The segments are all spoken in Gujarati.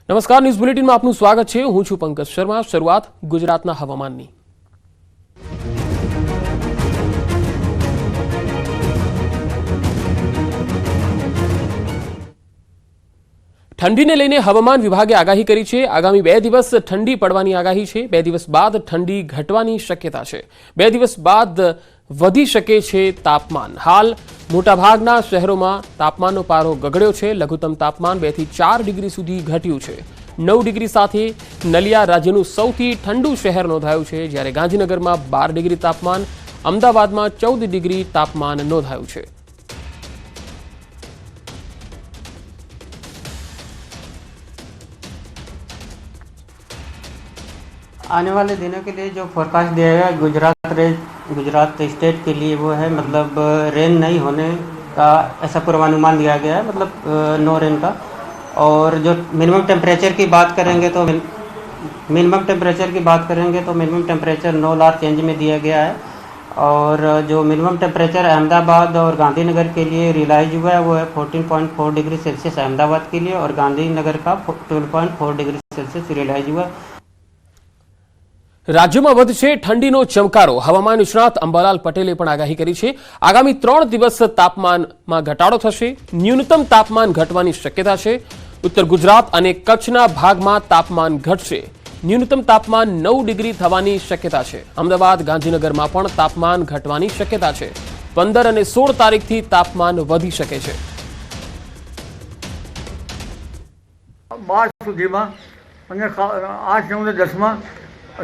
નમસ્કાર, ન્યૂઝ બુલેટિનમાં આપનું સ્વાગત છે। હું છું પંકજ શર્મા। શરૂઆત ગુજરાતના હવામાનની। ઠંડીને લઈને હવામાન વિભાગે આગાહી કરી છે। આગામી 2 દિવસ ઠંડી પડવાની આગાહી છે। 2 દિવસ બાદ ઠંડી ઘટવાની શક્યતા છે। 2 દિવસ બાદ વધી શકે છે તાપમાન। હાલ મોટાભાગના શહેરોમાં તાપમાનનો પારો ગગડ્યો છે। લઘુત્તમ તાપમાન 2 થી 4 ડિગ્રી સુધી ઘટ્યું છે। 9 ડિગ્રી સાથે નલિયા રાજ્યનું સૌથી ઠંડુ શહેર નોંધાયું છે, જ્યારે ગાંધીનગરમાં 12 ડિગ્રી તાપમાન, અમદાવાદમાં 14 ડિગ્રી તાપમાન નોંધાયું છે। आने वाले दिनों के लिए जो फोरकास्ट दिया गया गुजरात स्टेट के लिए वो है मतलब रेन नहीं होने का ऐसा पूर्वानुमान दिया गया है, मतलब नो रेन का। और जो मिनिमम टेम्परेचर की बात करेंगे तो मिनिमम टेम्परेचर 9 लार्ज चेंज में दिया गया है। और जो मिनिमम टेम्परेचर अहमदाबाद और गांधीनगर के लिए रियलाइज हुआ है वो है 14.4 डिग्री सेल्सियस अहमदाबाद के लिए, और गांधीनगर का 12.4 डिग्री सेल्सियस रियलाइज हुआ। રાજ્યમાં વધશે ઠંડીનો ચમકારો। હવામાન નિષ્ણાત અંબાલાલ પટેલે પણ આગાહી કરી છે। આગામી 3 દિવસ તાપમાનમાં ઘટાડો થશે। ન્યૂનતમ તાપમાન ઘટવાની શક્યતા છે। ઉત્તર ગુજરાત અને કચ્છના ભાગમાં તાપમાન ઘટશે। ન્યૂનતમ તાપમાન 9 ડિગ્રી થવાની શક્યતા છે। અમદાવાદ, ગાંધીનગરમાં પણ તાપમાન ઘટવાની શક્યતા છે। 15 અને 16 તારીખથી તાપમાન વધી શકે છે। 12 સુધીમાં અને 8, 9 અને 10માં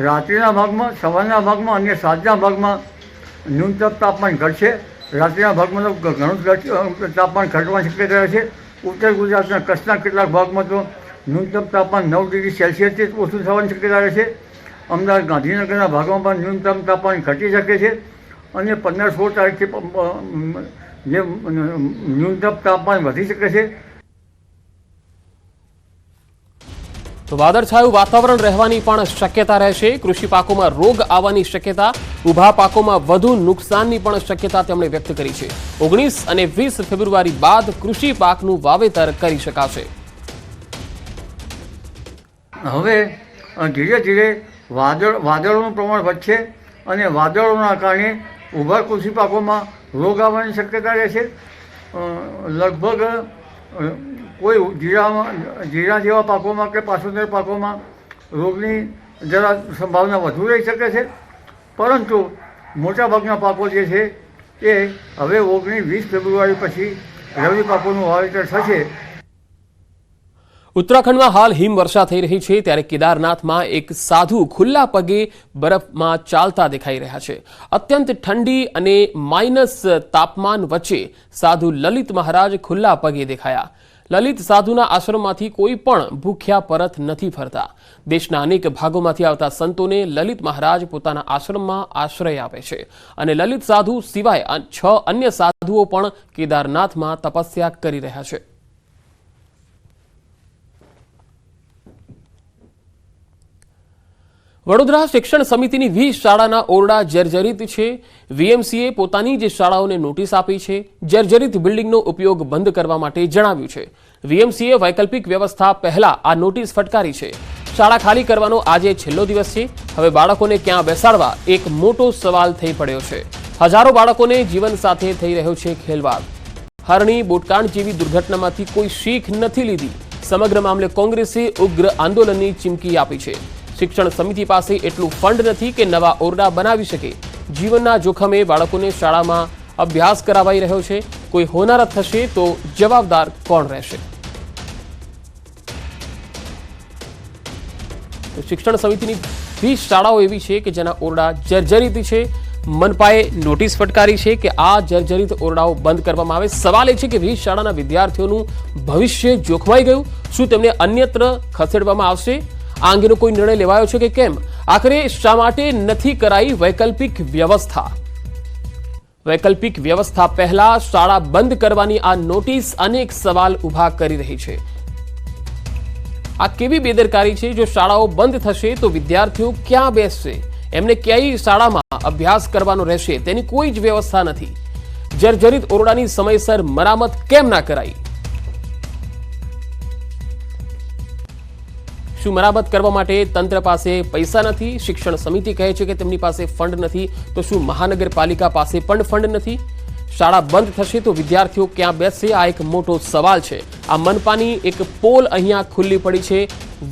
રાત્રિના ભાગમાં, સવારના ભાગમાં અને સાંજના ભાગમાં ન્યૂનતમ તાપમાન ઘટશે। રાત્રિના ભાગમાં તો ઘણું તાપમાન ઘટવાની શક્યતા છે। ઉત્તર ગુજરાતના કચ્છના કેટલાક ભાગમાં તો ન્યૂનતમ તાપમાન 9 ડિગ્રી સેલ્સિયસથી ઓછું થવાની શક્યતા રહેશે। અમદાવાદ, ગાંધીનગરના ભાગમાં પણ ન્યૂનતમ તાપમાન ઘટી શકે છે અને 15-16 તારીખથી જે ન્યૂનતમ તાપમાન વધી શકે છે। તો વાદળછાયું વાતાવરણ રહેવાની પણ શક્યતા રહેશે। કૃષિ પાકોમાં રોગ આવવાની શક્યતા, ઊભા પાકોમાં વધુ નુકસાનની પણ શક્યતા તેમણે વ્યક્ત કરી છે। 19 અને 20 ફેબ્રુઆરી બાદ કૃષિ પાકનું વાવેતર કરી શકાશે। હવે ધીરે ધીરે વાદળોનું પ્રમાણ વધશે અને વાદળોના કારણે ઊભા કૃષિ પાકોમાં રોગ આવવાની શક્યતા રહેશે। લગભગ કોઈ જીરા જેવા પાકોમાં કે પાછોતેર પાકોમાં રોગની જરા સંભાવના વધુ રહી શકે છે, પરંતુ મોટાભાગના પાકો જે છે એ હવે 19-20 ફેબ્રુઆરી પછી રવિ પાકોનું વાવેતર થશે। ઉત્તરાખંડમાં હાલ હિમવર્ષા થઈ રહી છે, ત્યારે કેદારનાથમાં એક સાધુ ખુલ્લા પગે બરફમાં ચાલતા દેખાઈ રહ્યા છે। અત્યંત ઠંડી અને માઇનસ તાપમાન વચ્ચે સાધુ લલિત મહારાજ ખુલ્લા પગે દેખાયા। લલિત સાધુના આશ્રમમાંથી કોઈ પણ ભૂખ્યા પરત નથી ફરતા। દેશના અનેક ભાગોમાંથી આવતા સંતોને લલિત મહારાજ પોતાના આશ્રમમાં આશ્રય આપે છે અને લલિત સાધુ સિવાય 6 અન્ય સાધુઓ પણ કેદારનાથમાં તપસ્યા કરી રહ્યા છે। વડોદરા શિક્ષણ સમિતિની 20 શાળાના ઓરડા જર્જરિત છે। વીએમસીએ પોતાની જ શાળાઓને નોટિસ આપી છે। જર્જરિત બિલ્ડિંગનો ઉપયોગ બંધ કરવા માટે જણાવ્યું છે। વીએમસીએ વૈકલ્પિક વ્યવસ્થા પહેલા આ નોટિસ ફટકારી છે। શાળા ખાલી કરવાનો આજે છેલ્લો દિવસ છે। હવે બાળકોને ક્યાં બેસાડવા એક મોટો સવાલ થઈ પડ્યો છે। હજારો બાળકોને જીવન સાથે થઈ રહ્યો છે ખેલવાડ। હરણી બોટકાંડ જેવી દુર્ઘટનામાંથી કોઈ શીખ નથી લીધી। સમગ્ર મામલે કોંગ્રેસે ઉગ્ર આંદોલનની ચીમકી આપી છે। શિક્ષણ સમિતિ પાસે એટલું ફંડ નથી કે નવા ઓરડા બનાવી શકે। જીવનના જોખમે બાળકોને શાળામાં અભ્યાસ કરાવાઈ રહ્યો છે। કોઈ હોનારત થશે તો જવાબદાર કોણ રહેશે? શિક્ષણ સમિતિની 20 શાળાઓ એવી છે કે જેના ઓરડા જર્જરિત છે। મનપાએ નોટિસ ફટકારી છે કે આ જર્જરિત ઓરડાઓ બંધ કરવામાં આવે। સવાલ એ છે કે 20 શાળાના વિદ્યાર્થીઓનું ભવિષ્ય જોખમાઈ ગયું। શું તેમને અન્યત્ર ખસેડવામાં આવશે? આ અંગેનો કોઈ નિર્ણય લેવાયો છે કે કેમ? આખરે શા માટે નથી કરાઈ વૈકલ્પિક વ્યવસ્થા? વૈકલ્પિક વ્યવસ્થા પહેલા શાળા બંધ કરવાની આ નોટિસ અનેક સવાલ ઊભા કરી રહી છે। આ કેવી બેદરકારી છે? જો શાળાઓ બંધ થશે તો વિદ્યાર્થીઓ ક્યાં બેસશે? એમને ક્યાંય શાળામાં અભ્યાસ કરવાનો રહેશે તેની કોઈ જ વ્યવસ્થા નથી। જર્જરિત ઓરડાની સમયસર મરામત કેમ ના કરાઈ? શું મરામત કરવા માટે તંત્ર પાસે પૈસા નથી? શિક્ષણ સમિતિ કહે છે કે તેમની પાસે ફંડ નથી, તો શું મહાનગરપાલિકા પાસે પણ ફંડ નથી? શાળા બંધ થશે તો વિદ્યાર્થીઓ ક્યાં બેસશે? આ એક મોટો સવાલ છે. આ મનપાની એક પોલ અહીંયા ખુલ્લી પડી છે.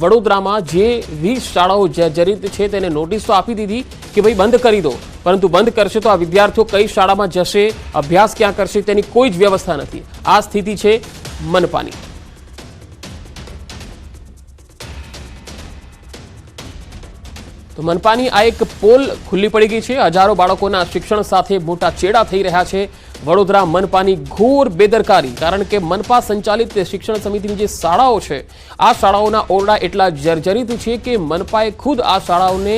વડોદરામાં જે 20 શાળાઓ જર્જરિત છે તેને નોટિસો આપી દીધી કે ભાઈ બંધ કરી દો, પરંતુ બંધ કરશે તો આ વિદ્યાર્થીઓ કઈ શાળામાં જશે, અભ્યાસ ક્યાં કરશે તેની કોઈ જ વ્યવસ્થા નથી. આ સ્થિતિ છે મનપાની. તો મનપાની આ એક પોલ ખુલ્લી પડી ગઈ છે. હજારો બાળકોના શિક્ષણ સાથે મોટા ચેડા થઈ રહ્યા છે. વડોદરા મનપાની ઘોર બેદરકારી, કારણ કે મનપા સંચાલિત શિક્ષણ સમિતિની જે શાળાઓ છે આ શાળાઓના ઓરડા એટલા જર્જરિત છે કે મનપાએ ખુદ આ શાળાઓને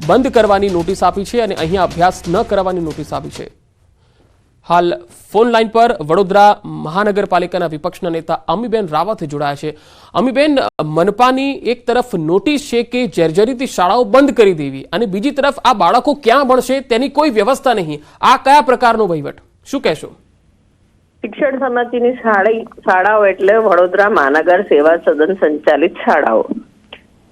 બંધ કરવાની નોટિસ આપી છે અને અહીંયા અભ્યાસ ન કરવાની નોટિસ આપી છે. હાલ ફોન લાઈન પર વડોદરા મહાનગરપાલિકાના વિપક્ષના નેતા અમીબેન રાવત જોડાયા છે. અમીબેન, મનપાની એક તરફ નોટિસ છે કે જર્જરિત શાળાઓ બંધ કરી દેવી અને બીજી તરફ આ બાળકો ક્યાં ભણશે તેની કોઈ વ્યવસ્થા નહીં. આ કયા પ્રકારનો વહીવટ? શું કહેશો? શિક્ષણ સમિતિની શાળાઓ એટલે વડોદરા મહાનગર સેવા સદન સંચાલિત શાળાઓ.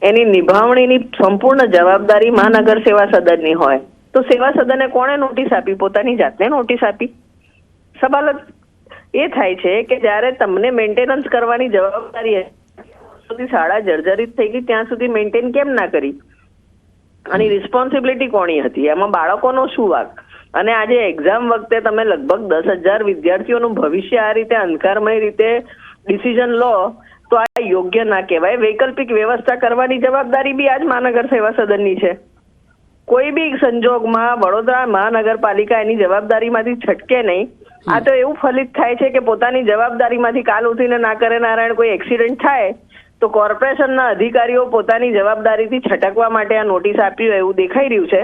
એની નિભાવણીની સંપૂર્ણ જવાબદારી મહાનગર સેવા સદનની હોય તો સેવા સદને કોણે નોટિસ આપી? પોતાની જાતને નોટિસ આપી. સવાલ એ થાય છે કે જ્યારે તમને મેન્ટેનન્સ કરવાની જવાબદારી સુધી શાળા જર્જરિત થઈ ગઈ ત્યાં સુધી મેન્ટેન કેમ ના કરી? આની રિસ્પોન્સિબિલિટી કોની હતી? એમાં બાળકોનો શું વાંક? અને આજે એક્ઝામ વખતે તમે લગભગ 10,000 વિદ્યાર્થીઓનું ભવિષ્ય આ રીતે અંધકારમય રીતે ડિસિઝન લો તો આ યોગ્ય ના કહેવાય. વૈકલ્પિક વ્યવસ્થા કરવાની જવાબદારી બી આજ મહાનગર સેવા સદનની છે. કોઈ બી સંજોગમાં વડોદરા મહાનગરપાલિકા એની જવાબદારીમાંથી છટકે નહીં. આ તો એવું ફલિત થાય છે કે પોતાની જવાબદારીમાંથી કાલ ઉઠીને ના કરે નારાયણ કોઈ એક્સિડન્ટ થાય તો કોર્પોરેશનના અધિકારીઓ પોતાની જવાબદારીથી છટકવા માટે આ નોટિસ આપી હોય એવું દેખાઈ રહ્યું છે.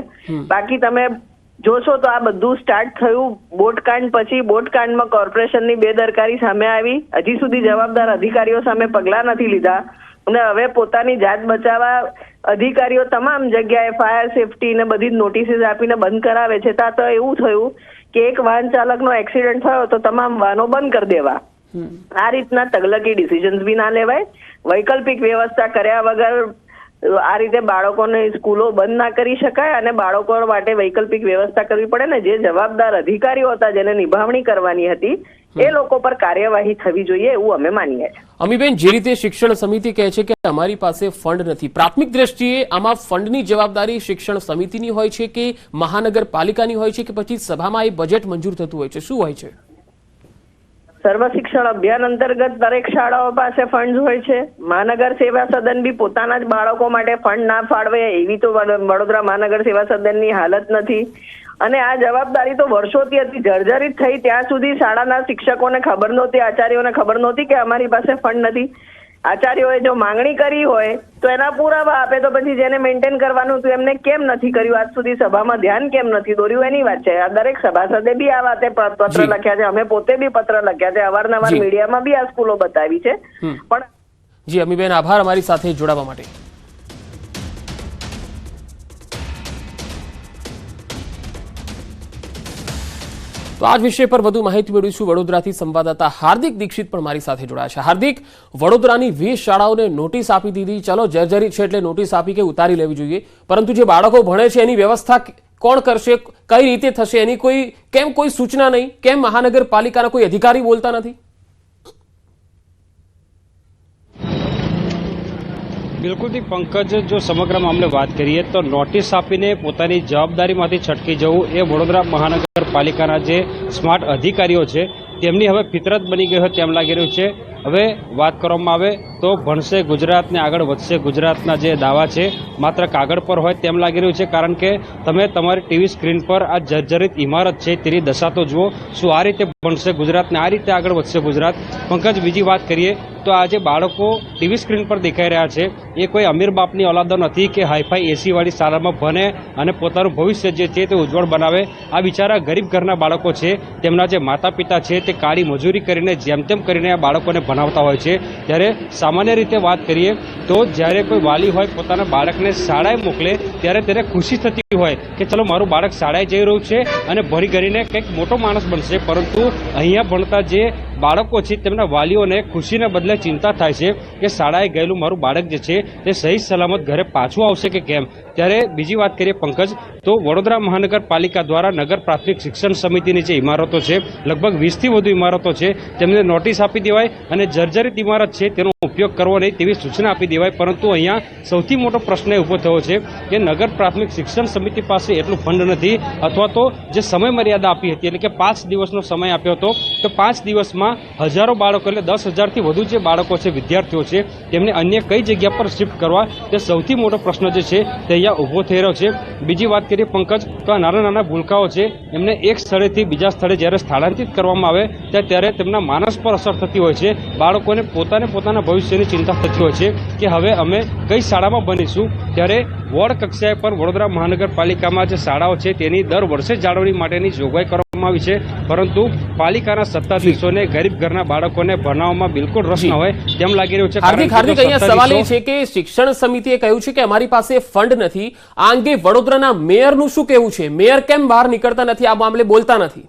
બાકી તમે જોશો તો આ બધું સ્ટાર્ટ થયું બોટકાંડ પછી. બોટકાંડમાં કોર્પોરેશનની બેદરકારી સામે આવી. હજી સુધી જવાબદાર અધિકારીઓ સામે પગલાં નથી લીધા અને હવે પોતાની જાત બચાવવા અધિકારીઓ તમામ જગ્યાએ ફાયર સેફટી ને બધી નોટિસીસ આપીને બંધ કરાવે છે. ત્યાં તો એવું થયું કે એક વાહન ચાલકનો એક્સિડન્ટ થયો તો તમામ વાહનો બંધ કરી દેવા. આ રીતના તગલકી ડિસિઝન્સ બી ના લેવાય. વૈકલ્પિક વ્યવસ્થા કર્યા વગર આ રીતે બાળકોને સ્કૂલો બંધ ના કરી શકાય અને બાળકો માટે વૈકલ્પિક વ્યવસ્થા કરવી પડે ને જે જવાબદાર અધિકારીઓ હતા જેને નિભાવણી કરવાની હતી એ લોકો પર કાર્યવાહી થવી જોઈએ એવું અમે માનીએ છીએ. અમીબેન, જે રીતે શિક્ષણ સમિતિ કહે છે કે અમારી પાસે ફંડ નથી, પ્રાથમિક દ્રષ્ટિએ આમાં ફંડની જવાબદારી શિક્ષણ સમિતિની હોય છે કે મહાનગરપાલિકાની હોય છે કે પછી સભામાં એ બજેટ મંજૂર થતું હોય છે? શું હોય છે? સર્વ શિક્ષણ અભિયાન અંતર્ગત દરેક શાળાઓ પાસે ફંડ હોય છે. મહાનગર સેવા સદન બી પોતાના જ બાળકો માટે ફંડ ના ફાળવે એવી તો વડોદરા મહાનગર સેવા સદનની હાલત નથી. અને આ જવાબદારી તો વર્ષોથી હતી. જર્જરિત થઈ ત્યાં સુધી શાળાના શિક્ષકોને ખબર નહોતી, આચાર્યોને ખબર નહોતી કે અમારી પાસે ફંડ નથી. આચાર્યોએ જો માંગણી કરી હોય તો એના પુરાવા આપે તો પછી જેને મેન્ટેન કરવાનું હતું એમને કેમ નથી કર્યું? આજ સુધી સભામાં ધ્યાન કેમ નથી દોર્યું એની વાત છે. આ દરેક સભાસદે બી આ વાતે પત્ર લખ્યા છે. અમે પોતે બી પત્ર લખ્યા છે. અવારનવાર મીડિયામાં બી આ સ્કૂલો બતાવી છે. પણ જી અમીબેન, આભાર અમારી સાથે જોડાવા માટે. તો આ વિષય પર વધુ માહિતી મેળવીશું. વડોદરાથી સંવાદદાતા હાર્દિક દીક્ષિત પણ મારી સાથે જોડાયા છે. હાર્દિક, વડોદરાની 20 શાળાઓને નોટિસ આપી દીધી. ચલો જર્જરિત છે એટલે નોટિસ આપી કે ઉતારી લેવી જોઈએ, પરંતુ જે બાળકો ભણે છે એની વ્યવસ્થા કોણ કરશે? કઈ રીતે થશે? એની કોઈ સૂચના નહીં? કેમ મહાનગરપાલિકાના કોઈ અધિકારી બોલતા નથી? બિલકુલથી પંકજ, જો સમગ્ર મામલે વાત કરીએ તો નોટિસ આપીને પોતાની જવાબદારીમાંથી છટકી જવું એ વડોદરા મહાનગરપાલિકાના જે સ્માર્ટ અધિકારીઓ છે તેમની હવે ફિતરત બની ગઈ હોય તેમ લાગી રહ્યું છે. હવે વાત કરવામાં આવે તો ભણશે ગુજરાતને આગળ વધશે ગુજરાતના જે દાવા છે માત્ર કાગળ પર હોય તેમ લાગી રહ્યું છે. કારણ કે તમે તમારી ટીવી સ્ક્રીન પર આ જર્જરિત ઇમારત છે તેની દશા તો જુઓ. શું આ રીતે ભણશે ગુજરાતને, આ રીતે આગળ વધશે ગુજરાત? પંકજ, બીજી વાત કરીએ તો આ જે બાળકો ટીવી સ્ક્રીન પર દેખાઈ રહ્યા છે એ કોઈ અમીર બાપની ઓલાદો નથી કે હાઈફાઈ એસીવાળી શાળામાં ભણે અને પોતાનું ભવિષ્ય જે છે તે ઉજ્જવળ બનાવે. આ બિચારા ગરીબ ઘરના બાળકો છે. તેમના જે માતા પિતા છે તે કાળી મજૂરી કરીને જેમ તેમ કરીને આ બાળકોને ભણાવતા હોય છે. ત્યારે સામાન્ય રીતે વાત કરીએ તો જ્યારે કોઈ વાલી હોય પોતાના બાળકને શાળાએ મોકલે ત્યારે તેને ખુશી થતી હોય કે ચલો મારું બાળક શાળાએ જઈ રહ્યું છે અને ભણી ગણીને કંઈક મોટો માણસ બનશે. પરંતુ અહીંયા ભણતા જે બાળકો છે તેમના વાલીઓને ખુશીને બદલે ચિંતા થાય છે કે શાળાએ ગયેલું મારું બાળક જે છે તે સહી સલામત ઘરે પાછું આવશે કે કેમ। ત્યારે બીજી વાત કરીએ પંકજ, તો વડોદરા મહાનગરપાલિકા દ્વારા નગર પ્રાથમિક શિક્ષણ સમિતિની જે ઇમારતો છે, લગભગ 20થી વધુ ઇમારતો છે, તેમને નોટિસ આપી દેવાય અને જર્જરિત ઇમારત છે તેનો ઉપયોગ કરવો નહીં તેવી સૂચના આપી દેવાય। પરંતુ અહીંયા સૌથી મોટો પ્રશ્ન એ ઊભો થયો છે કે નગર પ્રાથમિક શિક્ષણ સમિતિ પાસે એટલું ફંડ નથી, અથવા તો જે સમય મર્યાદા આપી હતી એટલે કે 5 દિવસનો સમય આપ્યો હતો, તો 5 દિવસમાં હજારો બાળકો એટલે 10,000થી વધુ જે બાળકો છે, વિદ્યાર્થીઓ છે, તેમને અન્ય કઈ જગ્યા પર શિફ્ટ કરવા, તે સૌથી મોટો પ્રશ્ન જે છે તે અહીંયા ઊભો થઈ રહ્યો છે। બીજી વાત કરીએ પંકજ, તો આ નાના નાના ભૂલકાઓ છે એમને એક સ્થળેથી બીજા સ્થળે જ્યારે સ્થળાંતરિત કરવામાં આવે ત્યારે તેમના માનસ પર અસર થતી હોય છે। બાળકોને પોતાના ભવિષ્યની ચિંતા થતી હોય છે કે હવે અમે કઈ શાળામાં બનીશું। ત્યારે વોર્ડ કક્ષાએ પર વડોદરા મહાનગરપાલિકામાં જે શાળાઓ છે તેની દર વર્ષે જાળવણી માટેની જોગવાઈ કરવામાં આવી છે, પરંતુ પાલિકાના સત્તાધીશોને ગરીબ ઘરના બાળકોને ભણાવવામાં બિલકુલ રસ ન હોય તેમ લાગી રહ્યું છે। હાર્દિક, અહીંયા સવાલ એ છે કે શિક્ષણ સમિતિએ કહ્યું છે કે અમારી પાસે ફંડ નથી। આ અંગે વડોદરાના મેયરનું શું કહેવું છે? મેયર કેમ બહાર નીકળતા નથી, આ મામલે બોલતા નથી?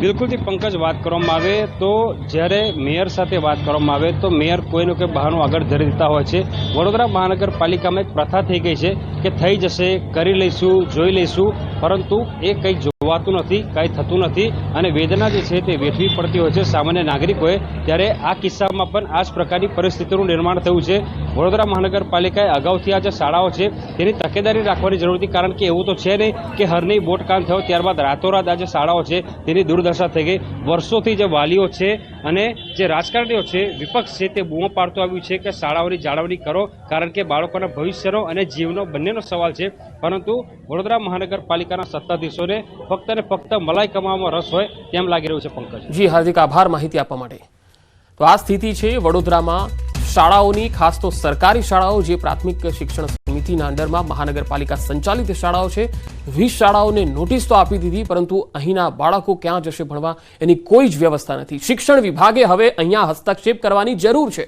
બિલકુલથી પંકજ, વાત કરવામાં આવે તો જ્યારે મેયર સાથે વાત કરવામાં આવે તો મેયર કોઈનું કોઈ બહાનું આગળ ધરી દેતા હોય છે। વડોદરા મહાનગરપાલિકામાં એક પ્રથા થઈ ગઈ છે કે થઈ જશે, કરી લઈશું, જોઈ લઈશું, પરંતુ એ કંઈ જોવાતું નથી, કંઈ થતું નથી અને વેદના જે છે તે વેઠવી પડતી હોય છે સામાન્ય નાગરિકોએ। ત્યારે આ કિસ્સામાં પણ આ જ પ્રકારની પરિસ્થિતિનું નિર્માણ થયું છે। વડોદરા મહાનગરપાલિકાએ અગાઉથી આ જે શાળાઓ છે તેની તકેદારી રાખવાની જરૂર હતી, કારણ કે એવું તો છે નહીં કે હરની બોટકાંડ થયો ત્યારબાદ રાતોરાત આ જે શાળાઓ છે તેની દુર્દશા થઈ ગઈ। વર્ષોથી જે વાલીઓ છે અને જે રાજકારણીઓ છે, વિપક્ષ છે, તે બૂમો પાડતો આવ્યું છે કે શાળાઓની જાળવણી કરો, કારણ કે બાળકોના ભવિષ્યનો અને જીવનો બંનેનો સવાલ છે। પરંતુ વડોદરા મહાનગરપાલિકાના સત્તાધીશોને ફક્ત ને ફક્ત મલાઈ કમાવામાં રસ હોય તેમ લાગી રહ્યું છે પંકજ। જી હાર્દિક, આભાર માહિતી આપવા માટે। તો આ સ્થિતિ છે વડોદરામાં શાળાઓની, ખાસ તો સરકારી શાળાઓ જે પ્રાથમિક શિક્ષણ સમિતિના અંડરમાં મહાનગરપાલિકા સંચાલિત શાળાઓ છે, 20 શાળાઓને નોટિસ તો આપી દીધી, પરંતુ અહીંના બાળકો ક્યાં જશે ભણવા એની કોઈ જ વ્યવસ્થા નથી। શિક્ષણ વિભાગે હવે અહીંયા હસ્તક્ષેપ કરવાની જરૂર છે।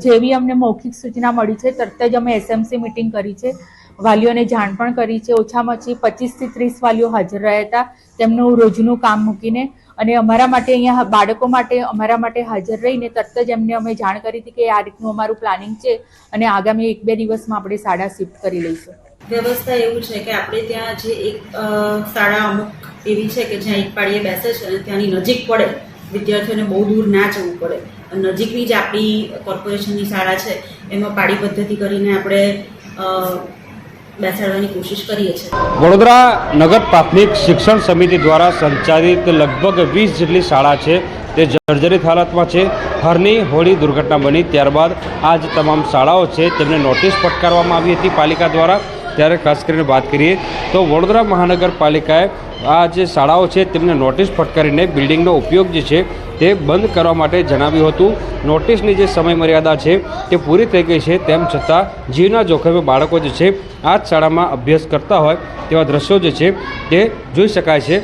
જેવી અમને મૌખિક સૂચના મળી છે તરત જ અમે એસએમસી મીટિંગ કરી છે, વાલીઓને જાણ પણ કરી છે। ઓછામાં ઓછી 25થી 30 વાલીઓ હાજર રહ્યા હતા તેમનું રોજનું કામ મૂકીને, અને અમારા માટે અહીંયા બાળકો માટે અમારા માટે હાજર રહીને તરત જ એમને અમે જાણ કરી હતી કે આ રીતનું અમારું પ્લાનિંગ છે અને આગામી 1-2 દિવસમાં આપણે શાળા શિફ્ટ કરી લઈશું। વ્યવસ્થા એવું છે કે આપણે ત્યાં જે એક શાળા અમુક એવી છે કે જ્યાં એક પાડીએ બેસે છે અને ત્યાંની નજીક પડે, વિદ્યાર્થીઓને બહુ દૂર ના જવું પડે, નજીકની જ આપણી કોર્પોરેશનની શાળા છે એમાં પાડી પદ્ધતિ કરીને આપણે બેસાડવાની કોશિશ કરીએ છીએ। વડોદરા નગર પ્રાથમિક શિક્ષણ સમિતિ દ્વારા સંચાલિત લગભગ 20 જેટલી શાળા છે તે જર્જરિત હાલતમાં છે। હરની હોળી દુર્ઘટના બની ત્યારબાદ આ જ તમામ શાળાઓ છે તેમને નોટિસ ફટકારવામાં આવી હતી પાલિકા દ્વારા। ત્યારે ખાસ કરીને વાત કરીએ તો વડોદરા મહાનગરપાલિકાએ આ જે શાળાઓ છે તેમને નોટિસ ફટકારીને બિલ્ડિંગનો ઉપયોગ જે છે તે બંધ કરવા માટે જણાવ્યું હતું। નોટિસની જે સમય મર્યાદા છે તે પૂરી થઈ ગઈ છે, તેમ છતાં જીવના જોખમે બાળકો જે છે આ જ શાળામાં અભ્યાસ કરતા હોય તેવા દ્રશ્યો જે છે તે જોઈ શકાય છે।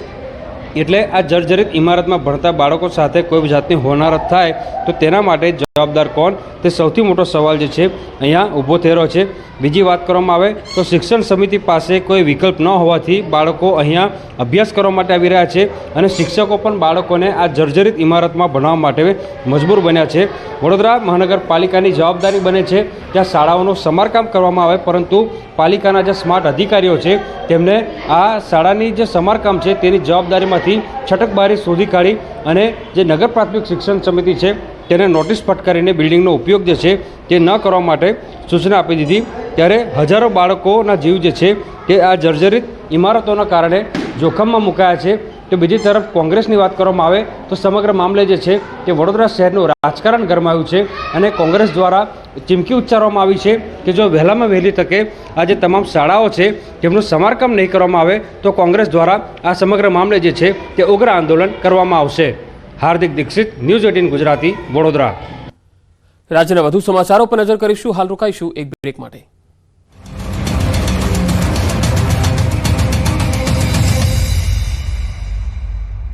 એટલે આ જર્જરિત ઇમારતમાં ભણતા બાળકો સાથે કોઈ જાતની હોનારત થાય તો તેના માટે જવાબદાર કોણ, તે સૌથી મોટો સવાલ જે છે અહીંયા ઊભો થઈ રહ્યો છે। બીજી વાત કરવામાં આવે તો શિક્ષણ સમિતિ પાસે કોઈ વિકલ્પ ન હોવાથી બાળકો અહીંયા અભ્યાસ કરવા માટે આવી રહ્યા છે અને શિક્ષકો પણ બાળકોને આ જર્જરિત ઇમારતમાં ભણવા માટે મજબૂર બન્યા છે। વડોદરા મહાનગરપાલિકાની જવાબદારી બને છે ત્યાં શાળાઓનું સમારકામ કરવામાં આવે, પરંતુ પાલિકાના જે સ્માર્ટ અધિકારીઓ છે તેમને આ શાળાની જે સમારકામ છે તેની જવાબદારીમાંથી છટકબારી શોધી કાઢી અને જે નગર પ્રાથમિક શિક્ષણ સમિતિ છે તેને નોટિસ ફટકારીને બિલ્ડિંગનો ઉપયોગ જે છે તે ન કરવા માટે સૂચના આપી દીધી। ત્યારે હજારો બાળકોના જીવ જે છે તે આ જર્જરિત ઇમારતોના કારણે જોખમમાં મુકાયા છે। તો બીજી તરફ કોંગ્રેસની વાત કરવામાં આવે તો સમગ્ર મામલે જે છે તે વડોદરા શહેરનું રાજકારણ ગરમાયું છે અને કોંગ્રેસ દ્વારા ચીમકી ઉચ્ચારવામાં આવી છે કે જો વહેલામાં વહેલી તકે આ જે તમામ શાળાઓ છે તેમનું સમારકામ નહીં કરવામાં આવે તો કોંગ્રેસ દ્વારા આ સમગ્ર મામલે જે છે તે ઉગ્ર આંદોલન કરવામાં આવશે। હાર્દિક દીક્ષિત, ન્યૂઝ 18 ગુજરાતી, વડોદરા। રાજ્યના વધુ સમાચારો પર નજર કરીશું, હાલ રોકાઈશું એક બ્રેક માટે।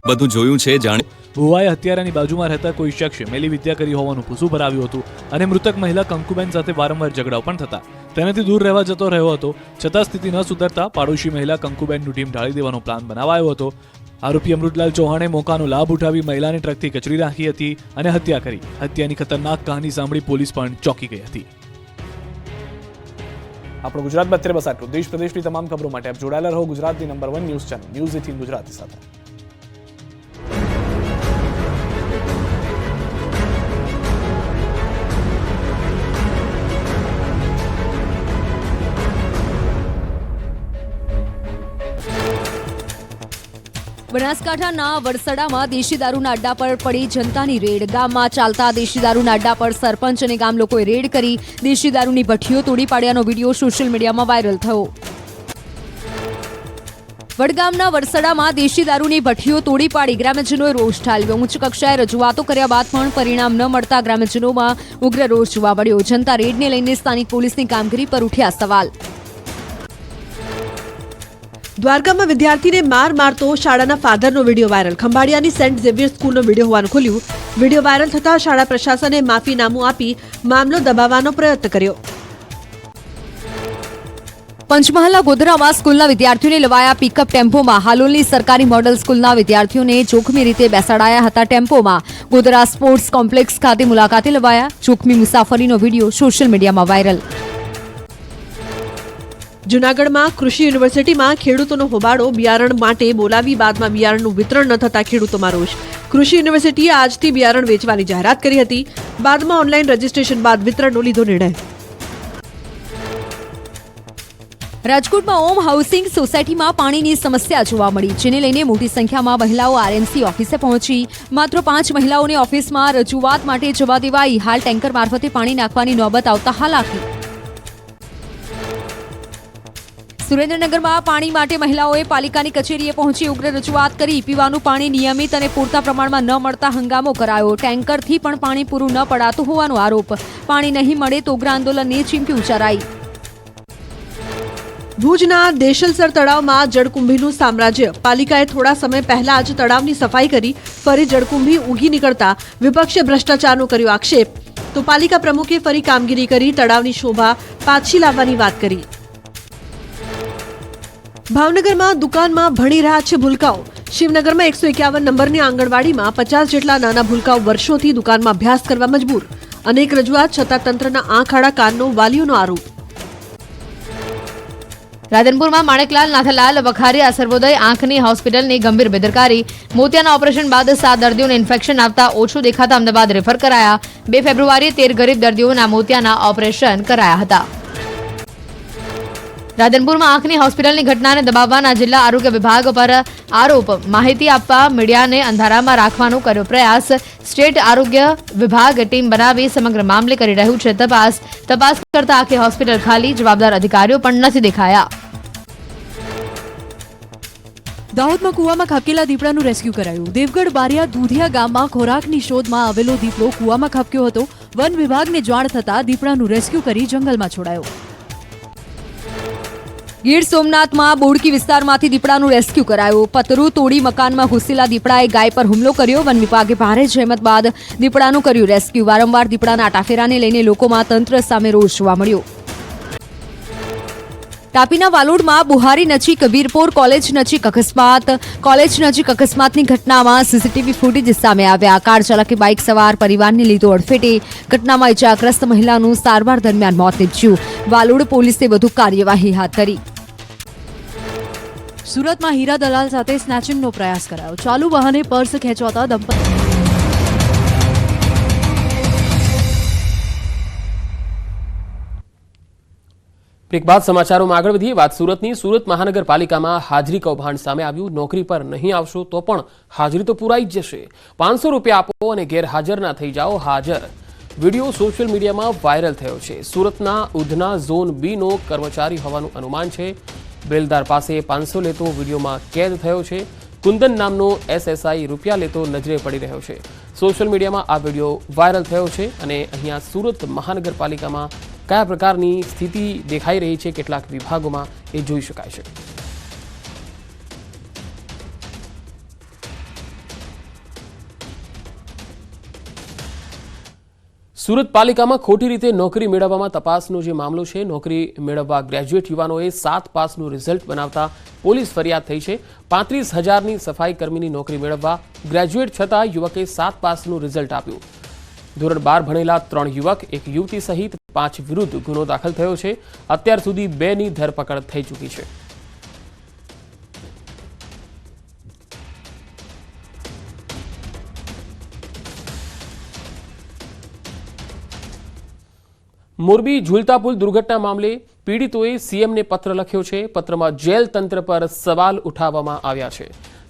બધું જોયું છે જાણે ભુવાએ હત્યારાની બાજુમાં રહેતા કોઈ શખ્સે મેલી વિદ્યા કરી હોવાનું પૂછું ભરાવ્યું હતું અને મૃતક મહિલા કંકુબેન સાથે વારંવાર ઝઘડાઓ પણ થતા। તેનાથી દૂર રહેવા જતો રહ્યો હતો. છતાં સ્થિતિ ન સુધરતા પાડોશી મહિલા કંકુબેનનું ટીમ ઢાળી દેવાનો પ્લાન બનાવાયો હતો. આરોપી અમૃતલાલ ચૌહાણે મોકાનો લાભ ઉઠાવી મહિલાને ટ્રકથી કચડી નાખી હતી અને હત્યા કરી. હત્યાની ખતરનાક કહાની સાંભળી પોલીસ પણ ચોંકી ગઈ હતી. આપણો ગુજરાતમાં અત્યારે બસ આટલું. દેશ પ્રદેશની તમામ ખબરો માટે આપ જોડાયેલા રહો ગુજરાતની number 1 news channel news 18 Gujarati સાથે. બનાસકાંઠાના વરસડામાં દેશી દારૂના અડ્ડા પર પડી જનતાની રેડ. ગામમાં ચાલતા દેશી દારૂના અડ્ડા પર સરપંચ અને ગામ લોકોએ રેડ કરી દેશી દારૂની ભઠ્ઠીઓ તોડી પાડ્યાનો વિડીયો સોશિયલ મીડિયામાં વાયરલ થયો. વડગામના વરસડામાં દેશી દારૂની ભઠ્ઠીઓ તોડી પાડી ગ્રામજનોએ રોષ ઠાલવ્યો. ઉચ્ચ કક્ષાએ રજૂઆતો કર્યા બાદ પણ પરિણામ ન મળતા ગ્રામજનોમાં ઉગ્ર રોષ જોવા મળ્યો. જનતા રેડને લઈને સ્થાનિક પોલીસની કામગીરી પર ઉઠ્યા સવાલ. દ્વારકામાં વિદ્યાર્થીને માર મારતો શાળાના ફાધરનો વિડીયો વાયરલ. ખંભાળિયાની સેન્ટ ઝેવિયર સ્કૂલનો વિડીયો હોવાનું ખુલ્યું. વિડીયો વાયરલ થતાં શાળા પ્રશાસને માફીનામું આપી મામલો દબાવવાનો પ્રયત્ન કર્યો. પંચમહાલના ગોધરામાં સ્કૂલના વિદ્યાર્થીઓને લવાયા પિકઅપ ટેમ્પોમાં. હાલોલની સરકારી મોડલ સ્કૂલના વિદ્યાર્થીઓને જોખમી રીતે બેસાડાયા હતા ટેમ્પોમાં. ગોધરા સ્પોર્ટ્સ કોમ્પ્લેક્સ ખાતે મુલાકાતે લવાયા. જોખમી મુસાફરીનો વિડીયો સોશિયલ મીડિયામાં વાયરલ. જૂનાગઢમાં કૃષિ યુનિવર્સિટીમાં ખેડૂતોનો હોબાળો. બિયારણ માટે બોલાવી બાદમાં બિયારણનું વિતરણ ન થતા ખેડૂતોમાં રોષ. કૃષિ યુનિવર્સિટીએ આજથી બિયારણ વેચવાની જાહેરાત કરી હતી. બાદમાં ઓનલાઈન રજીસ્ટ્રેશન બાદ વિતરણનો લીધો નિર્ણય. રાજકોટમાં ઓમ હાઉસિંગ સોસાયટીમાં પાણીની સમસ્યા જોવા મળી, જેને લઈને મોટી સંખ્યામાં મહિલાઓ આરએમસી ઓફિસે પહોંચી. માત્ર 5 મહિલાઓને ઓફિસમાં રજૂઆત માટે જવા દેવાઈ. હાલ ટેન્કર મારફતે પાણી નાખવાની નોબત આવતા હાલાકી. સુરેન્દ્રનગરમાં પાણી માટે મહિલાઓએ પાલિકાની કચેરીએ પહોંચી ઉગ્ર રજૂઆત કરી. પીવાનું પાણી નિયમિત અને પૂરતા પ્રમાણમાં ન મળતા હંગામો કરાયો. ટેન્કરથી પણ પાણી પૂરું ન પડાતું હોવાનો આરોપ. પાણી નહીં મળે તો ઉગ્ર આંદોલનની ચીમકી ઉચ્ચારાઈ. ભુજના દેશલસર તળાવમાં જળકુંભીનું સામ્રાજ્ય. પાલિકાએ થોડા સમય પહેલા જ તળાવની સફાઈ કરી. ફરી જળકુંભી ઉગી નીકળતા વિપક્ષે ભ્રષ્ટાચારનો કર્યો આક્ષેપ. તો પાલિકા પ્રમુખે ફરી કામગીરી કરી તળાવની શોભા પાછી લાવવાની વાત કરી. ભાવનગરમાં દુકાનમાં ભણી રહ્યા છે ભૂલકાઓ. શિવનગરમાં 151 નંબરની આંગણવાડીમાં 50 જેટલા નાના ભૂલકાઓ વર્ષોથી દુકાનમાં અભ્યાસ કરવા મજબૂર. અનેક રજૂઆત છતાં તંત્રના આંખ આડા કાનનો વાલીઓનો આરોપ. રાધનપુરમાં માણેકલાલ નાથાલાલ વખારિયા સર્વોદય આંખની હોસ્પિટલની ગંભીર બેદરકારી. મોતિયાના ઓપરેશન બાદ 7 દર્દીઓને ઇન્ફેક્શન આવતા ઓછું દેખાતા અમદાવાદ રેફર કરાયા. 2 ફેબ્રુઆરીએ 13 ગરીબ દર્દીઓના મોતિયાના ઓપરેશન કરાયા હતા. રાધનપુરમાં આંખની હોસ્પિટલની ઘટનાને દબાવવાના જિલ્લા આરોગ્ય વિભાગ પર આરોપ. માહિતી આપવા મીડિયાને અંધારામાં રાખવાનો કર્યો પ્રયાસ. સ્ટેટ આરોગ્ય વિભાગ ટીમ બનાવી સમગ્ર મામલે કરી રહ્યું છે તપાસ. તપાસ કરતા આખી હોસ્પિટલ ખાલી. જવાબદાર અધિકારીઓ પણ નથી દેખાયા. દાહોદમાં કુવામાં ખાબકેલા દીપડાનું રેસ્ક્યુ કરાયું. દેવગઢ બારિયા દૂધિયા ગામમાં ખોરાકની શોધમાં આવેલો દીપડો કુવામાં ખાબક્યો હતો. વન વિભાગને જાણ થતાં દીપડાનું રેસ્ક્યુ કરી જંગલમાં છોડાયો. ગીર સોમનાથમાં બોડકી વિસ્તારમાંથી દીપડાનું રેસ્ક્યુ કરાયું. પતરું તોડી મકાનમાં ઘૂસેલા દીપડાએ ગાય પર હુમલો કર્યો. વન વિભાગે ભારે જહેમત બાદ દીપડાનું કર્યું રેસ્ક્યુ. વારંવાર દીપડાના આટાફેરાને લઈને લોકોમાં તંત્ર સામે રોષ જોવા મળ્યો. તાપીના વાલોડમાં બુહારી નજીક વીરપોર કોલેજ નજીક અકસ્માત. કોલેજ નજીક અકસ્માતની ઘટનામાં સીસીટીવી ફૂટેજ સામે આવ્યા. કાર ચાલકે બાઇક સવાર પરિવારને લીધો અડફેટે. ઘટનામાં ઇજાગ્રસ્ત મહિલાનું સારવાર દરમિયાન મોત નીપજ્યું. વાલોડ પોલીસે વધુ કાર્યવાહી હાથ ધરી. સુરતમાં હીરા દલાલ સાથે સ્નેચિંગનો પ્રયાસ કરાયો. ચાલુ વાહને પર્સ ખેંચવાતા દંપતી. બ્રેક બાદ સમાચારોમાં આગળ વધીએ. વાત સુરતની. સુરત મહાનગરપાલિકામાં હાજરી કૌભાંડ સામે આવ્યું. નોકરી પર નહીં આવશો તો પણ હાજરી તો પુરાઈ જ જશે. 500 રૂપિયા આપો અને ગેરહાજર ના થઈ જાઓ હાજર. વિડીયો સોશિયલ મીડિયામાં વાયરલ થયો છે. સુરતના ઉધના ઝોન બી નો કર્મચારી હોવાનું અનુમાન છે. બેલદાર પાસે 500 લેતો વિડીયોમાં કેદ થયો છે. કુંદન નામનો એસએસઆઈ રૂપિયા લેતો નજરે પડી રહ્યો છે. સોશિયલ મીડિયામાં આ વિડીયો વાયરલ થયો છે અને અહીંયા સુરત મહાનગરપાલિકામાં કયા પ્રકારની સ્થિતિ દેખાઈ રહી છે કેટલાક વિભાગોમાં એ જોઈ શકાય છે. સુરત પાલિકામાં ખોટી રીતે નોકરી મેળવવામાં તપાસનો જે મામલો છે, નોકરી મેળવવા ગ્રેજ્યુએટ યુવાનોએ 7 પાસનું રિઝલ્ટ બનાવતા પોલીસ ફરિયાદ થઈ છે। 35,000ની સફાઈ કર્મીની નોકરી મેળવવા ગ્રેજ્યુએટ છતાં યુવકે 7 પાસનું રિઝલ્ટ આપ્યું। ધોરણ 12 ભણેલા 3 યુવક, એક યુવતી સહિત 5 વિરુદ્ધ ગુનો દાખલ થયો છે। અત્યાર સુધી 2ની ધરપકડ થઈ ચૂકી છે। મોરબી ઝૂલતા પુલ દુર્ઘટના મામલે પીડિતોએ સીએમને પત્ર લખ્યો છે। પત્રમાં જેલ તંત્ર પર સવાલ ઉઠાવવામાં આવ્યા છે।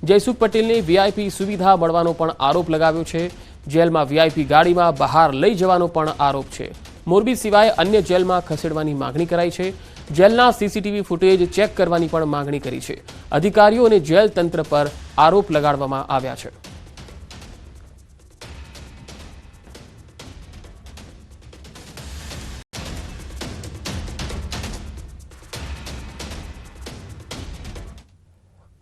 જયસુખ પટેલને વીઆઈપી સુવિધા મળવાનો પણ આરોપ લગાવ્યો છે। જેલમાં વીઆઈપી ગાડીમાં બહાર લઈ જવાનો પણ આરોપ છે। મોરબી સિવાય અન્ય જેલમાં ખસેડવાની માંગણી કરાઈ છે। જેલના સીસીટીવી ફૂટેજ ચેક કરવાની પણ માંગણી કરી છે। અધિકારીઓ અને જેલ તંત્ર પર આરોપ લગાડવામાં આવ્યા છે।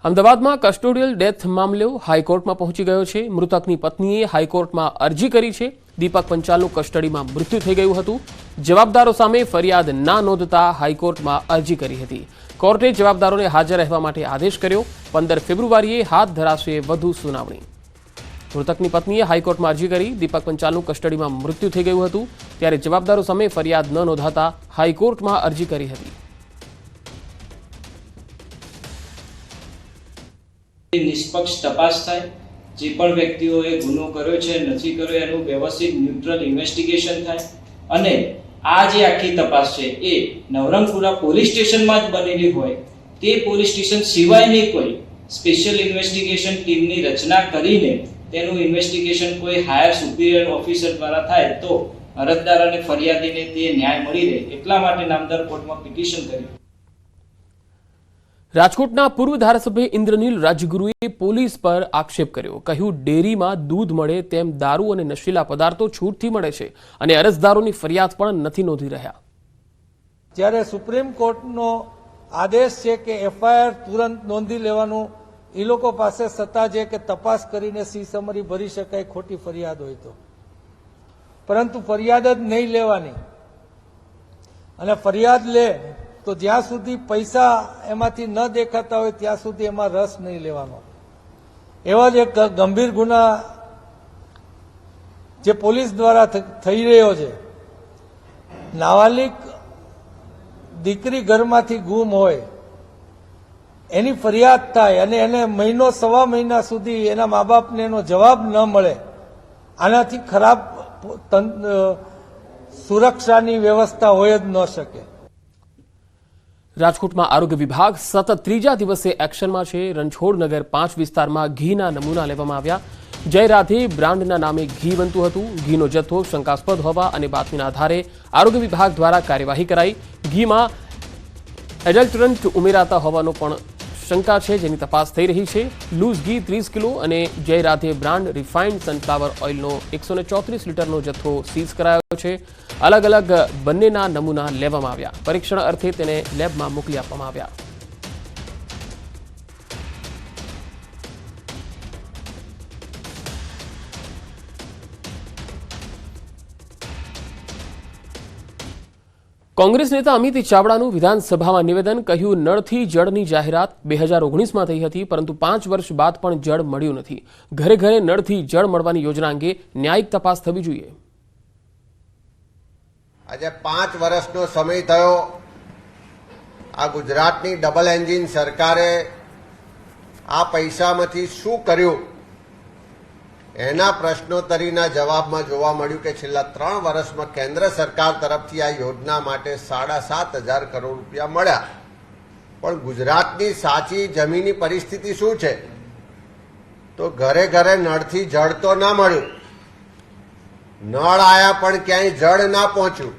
અમદાવાદમાં કસ્ટોડિયલ ડેથ મામલો હાઈકોર્ટમાં પહોંચી ગયો છે। મૃતકની પત્નીએ હાઈકોર્ટમાં અરજી કરી છે। દીપક પંચાલનું કસ્ટડીમાં મૃત્યુ થઈ ગયું હતું। જવાબદારો સામે ફરિયાદ ના નોંધતા હાઈકોર્ટમાં અરજી કરી હતી। કોર્ટે જવાબદારોને હાજર રહેવા માટે આદેશ કર્યો। 15 ફેબ્રુઆરીએ હાથ ધરાશે વધુ સુનાવણી। મૃતકની પત્નીએ હાઈકોર્ટમાં અરજી કરી। દીપક પંચાલનું કસ્ટડીમાં મૃત્યુ થઈ ગયું હતું, ત્યારે જવાબદારો સામે ફરિયાદ ન નોંધાતા હાઈકોર્ટમાં અરજી કરી હતી। નિષ્પક્ષ તપાસ થાય, જે પણ વ્યક્તિઓએ ગુનો કર્યો છે નથી કર્યો એનું વ્યવસ્થિત ન્યુટ્રલ ઇન્વેસ્ટિગેશન થાય અને આ જે આખી તપાસ છે એ નવરંગપુરા પોલીસ સ્ટેશનમાં જ બનેલી હોય, તે પોલીસ સ્ટેશન સિવાયની કોઈ સ્પેશિયલ ઇન્વેસ્ટિગેશન ટીમની રચના કરીને તેનું ઇન્વેસ્ટિગેશન કોઈ હાયર સુપિરિયર ઓફિસર દ્વારા થાય તો અરજદાર અને ફરિયાદીને તે ન્યાય મળી રહે, એટલા માટે નામદાર કોર્ટમાં પિટિશન કરી। રાજકોટના પૂર્વ ધારાસભ્ય ઇન્દ્રનીલ રાજગુરુએ પોલીસ પર આક્ષેપ કર્યો। કહ્યું, ડેરીમાં દૂધ મળે તેમ દારૂ અને નશીલા પદાર્થો છૂટથી મળે છે અને અરજદારોની ફરિયાદ પણ નથી નોંધી રહ્યા। જ્યારે સુપ્રીમ કોર્ટનો આદેશ છે કે એફઆઈઆર તુરંત નોંધી લેવાનું, એ લોકો પાસે સત્તા છે કે તપાસ કરીને સી સમરી ભરી શકાય ખોટી ફરિયાદ હોય તો, પરંતુ ફરિયાદ જ નહીં લેવાની અને ફરિયાદ લે તો જ્યાં સુધી પૈસા એમાંથી ન દેખાતા હોય ત્યાં સુધી એમાં રસ નહીં લેવાનો। એવા જ એક ગંભીર ગુના જે પોલીસ દ્વારા થઈ રહ્યો છે। નાબાલિગ દીકરી ઘરમાંથી ગુમ હોય, એની ફરિયાદ થાય અને એને મહિનો સવા મહિના સુધી એના મા બાપને એનો જવાબ ન મળે, આનાથી ખરાબ સુરક્ષાની વ્યવસ્થા હોય જ ન શકે। રાજકોટમાં આરોગ્ય વિભાગ સતત 3જા દિવસે એક્શનમાં છે। રણછોડનગર 5 વિસ્તારમાં ઘીના નમૂના લેવામાં આવ્યા। જય રાધે બ્રાન્ડના નામે ઘી બનતું હતું। ઘીનો જથ્થો શંકાસ્પદ હોવા અને બાતમીના આધારે આરોગ્ય વિભાગ દ્વારા કાર્યવાહી કરાઈ। ઘીમાં એડલ્ટરન્ટ ઉમેરાતા હોવાનો પણ શંકા છે, જેની તપાસ થઈ રહી છે। લૂઝ ઘી 30 કિલો અને જય રાધે બ્રાન્ડ રિફાઇન્ડ સનફ્લાવર ઓઇલનો 134 લીટરનો જથ્થો સીઝ કરાયો છે। અલગ અલગ બંનેના નમૂના લેવામાં આવ્યા। પરીક્ષણ અર્થે તેને લેબમાં મોકલી આપવામાં આવ્યા। કોંગ્રેસ નેતા અમિત ચાવડાનું વિધાનસભામાં નિવેદન। કહ્યું, નળથી જળની જાહેરાત 2019માં થઈ હતી, પરંતુ 5 વર્ષ બાદ પણ જળ મળ્યું નથી। ઘરે ઘરે નળથી જળ મળવાની યોજના અંગે ન્યાયિક તપાસ થવી જોઈએ। આજે 5 વર્ષનો સમય થયો। આ ગુજરાતની ડબલ એન્જિન સરકારે આ પૈસામાંથી શું કર્યું એના પ્રશ્નોત્તરીના જવાબમાં જોવા મળ્યું કે છેલ્લા 3 વર્ષમાં કેન્દ્ર સરકાર તરફથી આ યોજના માટે 7,500 કરોડ રૂપિયા મળ્યા, પણ ગુજરાતની સાચી જમીની પરિસ્થિતિ શું છે? તો ઘરે ઘરે નળથી જળ તો ના મળ્યું, નળ આયા પણ ક્યાંય જળ ના પહોંચ્યું।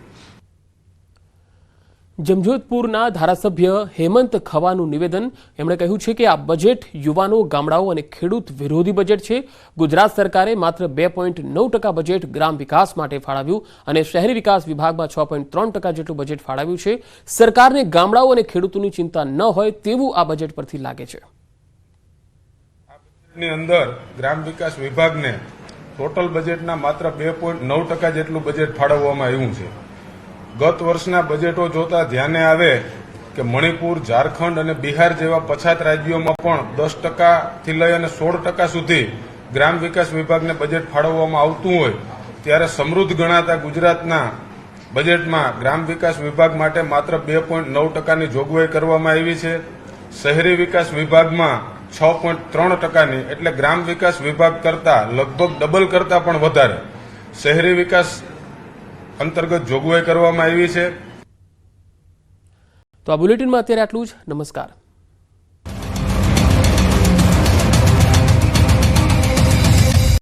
જમજોધપુરના ધારાસભ્ય હેમંત ખવાનું નિવેદન। એમણે કહ્યું છે કે આ બજેટ યુવાનો, ગામડાઓ અને ખેડૂત વિરોધી બજેટ છે। ગુજરાત સરકારે માત્ર 2.9% બજેટ ગ્રામ વિકાસ માટે ફાળવ્યું અને શહેરી વિકાસ વિભાગમાં 6.3% જેટલું બજેટ ફાળવ્યું છે। સરકારને ગામડાઓ અને ખેડૂતોની ચિંતા ન હોય તેવું આ બજેટ પરથી લાગે છે। ની અંદર ગ્રામ વિકાસ વિભાગને ટોટલ બજેટના માત્ર 2.9% જેટલું બજેટ ફાળવવામાં આવ્યું છે. ગત વર્ષના બજેટો જોતા ધ્યાને આવે કે મણિપુર, ઝારખંડ અને બિહાર જેવા પછાત રાજ્યોમાં પણ 10%થી લઈ અને 16% સુધી ગ્રામ વિકાસ વિભાગને બજેટ ફાળવવામાં આવતું હોય, ત્યારે સમૃદ્ધ ગણાતા ગુજરાતના બજેટમાં ગ્રામ વિકાસ વિભાગ માટે માત્ર 2.9%ની જોગવાઈ કરવામાં આવી છે. શહેરી વિકાસ વિભાગમાં 6.3%ની, એટલે ગ્રામ વિકાસ વિભાગ કરતા લગભગ ડબલ કરતા પણ વધારે શહેરી વિકાસ અંતર્ગત જોગવાઈ કરવામાં આવી છે. તો આ બુલેટિનમાં અત્યારે આટલું જ. નમસ્કાર.